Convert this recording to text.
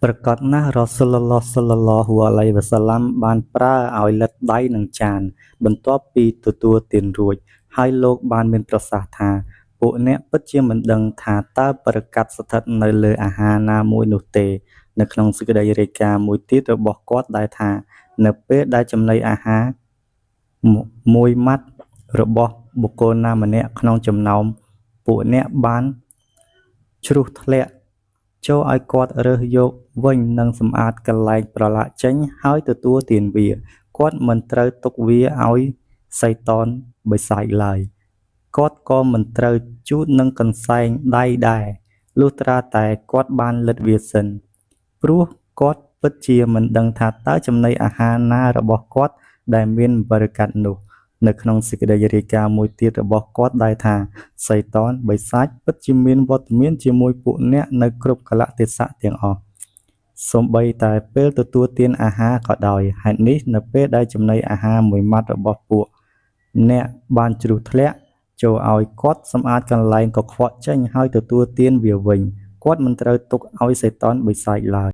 ប្រកាសណាស់រ៉ាស៊ូលឡោះ សល្លឡោះ អាឡៃ វ៉ាសាឡាំ បានប្រើឲ្យលិទ្ធដៃនឹងចាន បន្ទាប់ពីទទួលទានរួច ហើយលោកបានមានប្រសាសន៍ថា ពួកអ្នកពិតជាមិនដឹងថាតើបរិក្ខាតស្ថិតនៅលើអាហារណាមួយនោះទេ នៅក្នុងសេចក្តីរាយការណ៍មួយទៀតរបស់គាត់ដែលថា នៅពេលដែលចំណីអាហារមួយម៉ាត់របស់បុគ្គលណាម្នាក់ក្នុងចំណោមពួកអ្នកបានជ្រុះធ្លាក់ចូលឲ្យគាត់រើសយកវិញនិងសម្អាតកន្លែងប្រឡាក់ចេញហើយទទួលទានវា គាត់មិនត្រូវទុកវាឲ្យសៃតានបិសាចឡើយ គាត់ក៏មិនត្រូវជូតនឹងកន្សែងដៃដែរ លុះត្រាតែគាត់បានលិទ្ធវាសិន ព្រោះគាត់ពិតជាមិនដឹងថាតើចំណីអាហារណារបស់គាត់ដែលមានបរិក្ខាតនោះ នៅក្នុងសេចក្តីរាយការណ៍មួយទៀតរបស់គាត់ដែលថា សៃតានបិសាចពិតជាមានវត្តមានជាមួយពួកអ្នកនៅគ្រប់កាលៈទេសៈទាំងអស់ សូម្បីតែពេលទទួលទានអាហារក៏ដោយ ហេតុនេះនៅពេលដែលចំណីអាហារមួយម៉ាត់របស់ពួកអ្នកបានជ្រុះធ្លាក់ចូលឲ្យគាត់សម្អាតកន្លែងកខ្វក់ចេញហើយទទួលទានវាវិញ គាត់មិនត្រូវទុកឲ្យសៃតានបិសាចឡើយ